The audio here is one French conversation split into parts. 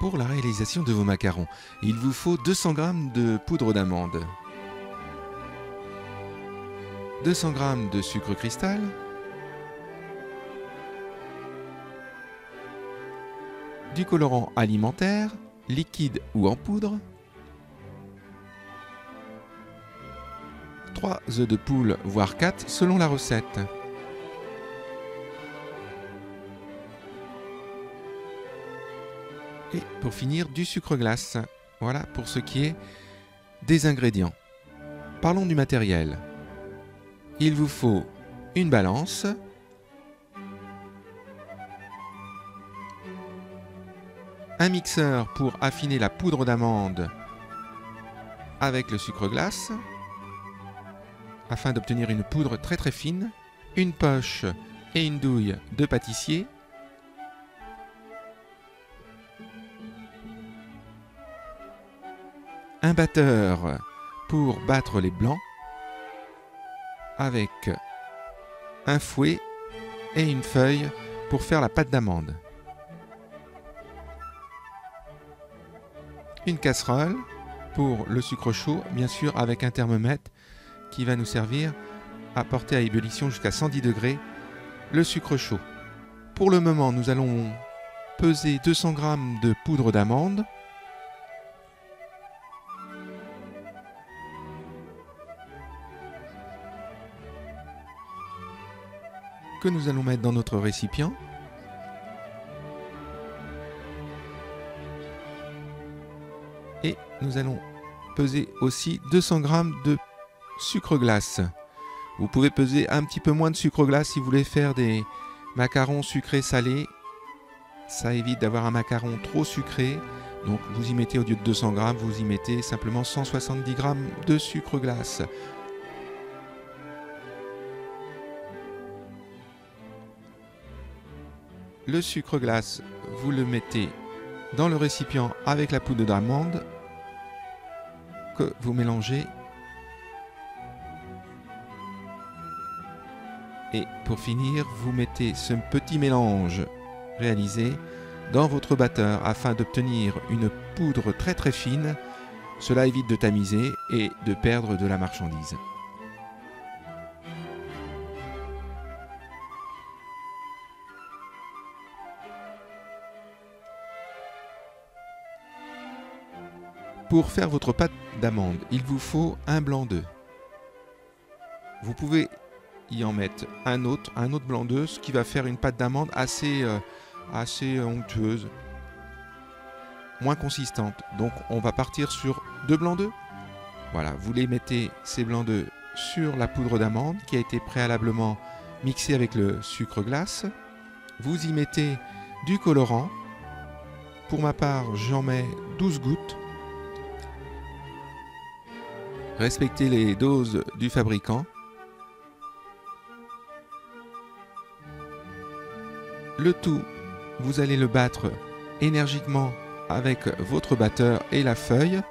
Pour la réalisation de vos macarons, il vous faut 200 g de poudre d'amande, 200 g de sucre cristal, du colorant alimentaire, liquide ou en poudre, 3 œufs de poule, voire 4 selon la recette. Et pour finir, du sucre glace. Voilà pour ce qui est des ingrédients. Parlons du matériel. Il vous faut une balance, un mixeur pour affiner la poudre d'amande avec le sucre glace, afin d'obtenir une poudre très très fine, une poche et une douille de pâtissier, un batteur pour battre les blancs avec un fouet et une feuille pour faire la pâte d'amande, une casserole pour le sucre chaud, bien sûr avec un thermomètre qui va nous servir à porter à ébullition jusqu'à 110 degrés le sucre chaud. Pour le moment, nous allons peser 200 g de poudre d'amande, que nous allons mettre dans notre récipient. Et nous allons peser aussi 200 g de sucre glace. Vous pouvez peser un petit peu moins de sucre glace si vous voulez faire des macarons sucrés salés. Ça évite d'avoir un macaron trop sucré. Donc vous y mettez, au lieu de 200 g, vous y mettez simplement 170 g de sucre glace. Le sucre glace, vous le mettez dans le récipient avec la poudre d'amande que vous mélangez. Et pour finir, vous mettez ce petit mélange réalisé dans votre batteur afin d'obtenir une poudre très très fine. Cela évite de tamiser et de perdre de la marchandise. Pour faire votre pâte d'amande, il vous faut un blanc d'œuf. Vous pouvez y en mettre un autre blanc d'œuf, ce qui va faire une pâte d'amande assez onctueuse, moins consistante. Donc on va partir sur 2 blancs d'œuf. Voilà, vous les mettez, ces blancs d'œuf, sur la poudre d'amande qui a été préalablement mixée avec le sucre glace. Vous y mettez du colorant. Pour ma part, j'en mets 12 gouttes. Respectez les doses du fabricant. Le tout, vous allez le battre énergiquement avec votre batteur et la feuille.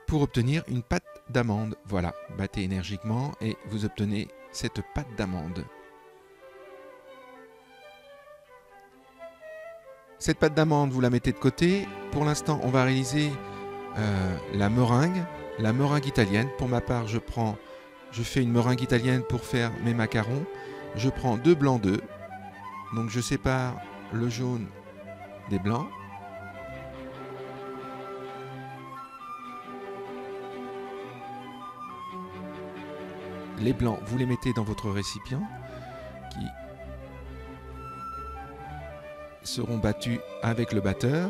Pour obtenir une pâte d'amande. Voilà, battez énergiquement et vous obtenez cette pâte d'amande. Cette pâte d'amande, vous la mettez de côté. Pour l'instant, on va réaliser la meringue italienne. Pour ma part, je fais une meringue italienne pour faire mes macarons. Je prends 2 blancs d'œufs. Donc je sépare le jaune des blancs. Les blancs, vous les mettez dans votre récipient qui seront battus avec le batteur.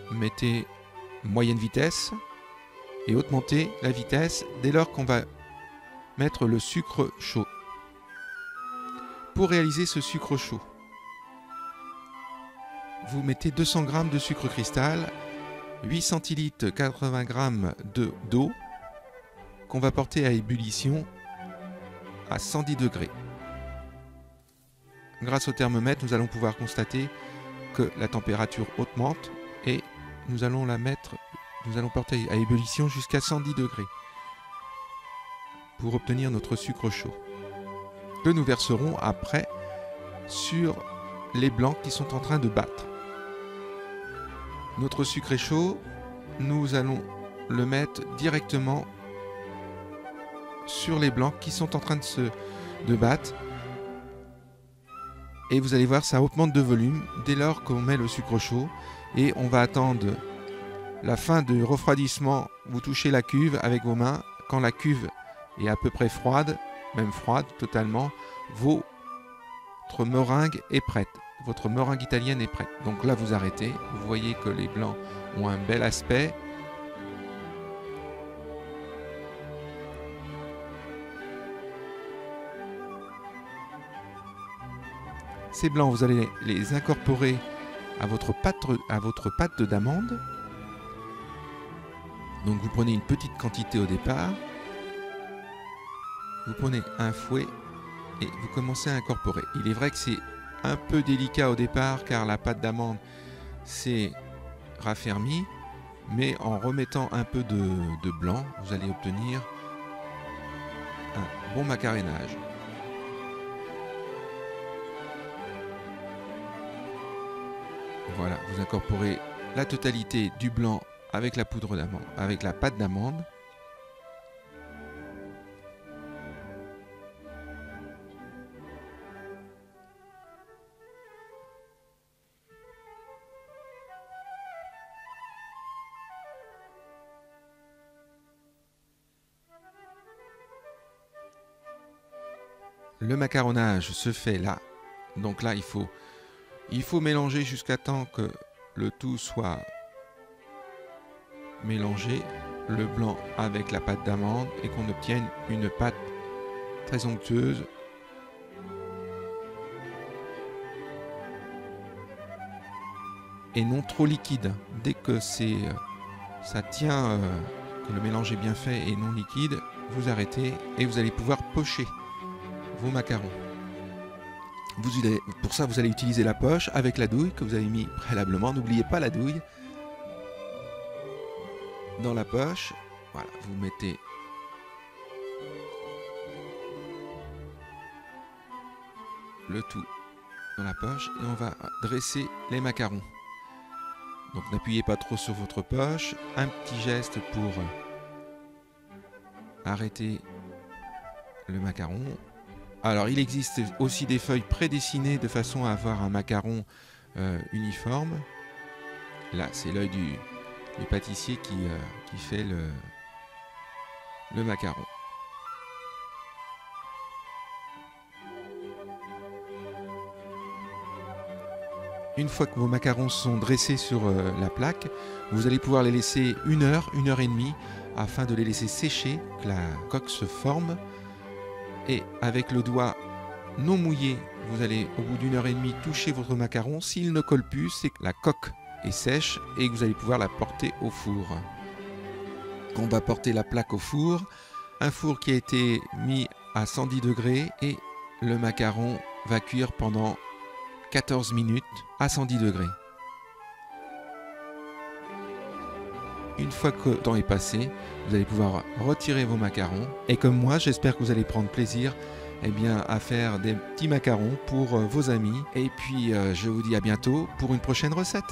Mettez moyenne vitesse et augmentez la vitesse dès lors qu'on va mettre le sucre chaud. Pour réaliser ce sucre chaud, vous mettez 200 g de sucre cristal, 8 centilitres, 80 g d'eau qu'on va porter à ébullition à 110 degrés. grâce au thermomètre, nous allons pouvoir constater que la température augmente et nous allons porter à ébullition jusqu'à 110 degrés pour obtenir notre sucre chaud, que nous verserons après sur les blancs qui sont en train de battre. Notre sucre est chaud, nous allons le mettre directement sur les blancs qui sont en train de battre. Et vous allez voir, ça augmente de volume dès lors qu'on met le sucre chaud. Et on va attendre la fin du refroidissement. Vous touchez la cuve avec vos mains. Quand la cuve est à peu près froide, même froide totalement, votre meringue est prête. Votre meringue italienne est prête. Donc là, vous arrêtez. Vous voyez que les blancs ont un bel aspect. Ces blancs, vous allez les incorporer à votre pâte d'amande. Donc vous prenez une petite quantité au départ. Vous prenez un fouet et vous commencez à incorporer. Il est vrai que c'est un peu délicat au départ car la pâte d'amande s'est raffermie. Mais en remettant un peu de blanc, vous allez obtenir un bon macarénage. Voilà, vous incorporez la totalité du blanc avec la poudre d'amande, avec la pâte d'amande. Le macaronnage se fait là. Donc là, il faut mélanger jusqu'à temps que le tout soit mélangé, le blanc avec la pâte d'amande, et qu'on obtienne une pâte très onctueuse. Et non trop liquide. Dès que ça tient, que le mélange est bien fait et non liquide, vous arrêtez et vous allez pouvoir pocher vos macarons. Pour ça, vous allez utiliser la poche avec la douille que vous avez mis préalablement. N'oubliez pas la douille dans la poche. Voilà, vous mettez le tout dans la poche et on va dresser les macarons. Donc n'appuyez pas trop sur votre poche. Un petit geste pour arrêter le macaron. Alors, il existe aussi des feuilles prédessinées de façon à avoir un macaron uniforme. Là, c'est l'œil du pâtissier qui fait le macaron. Une fois que vos macarons sont dressés sur la plaque, vous allez pouvoir les laisser 1 heure, 1 heure et demie, afin de les laisser sécher, que la coque se forme. Et avec le doigt non mouillé, vous allez au bout d'1 heure et demie toucher votre macaron. S'il ne colle plus, c'est que la coque est sèche et que vous allez pouvoir la porter au four. On va porter la plaque au four, un four qui a été mis à 110 degrés et le macaron va cuire pendant 14 minutes à 110 degrés. Une fois que le temps est passé, vous allez pouvoir retirer vos macarons. Et comme moi, j'espère que vous allez prendre plaisir à faire des petits macarons pour vos amis. Et puis, je vous dis à bientôt pour une prochaine recette.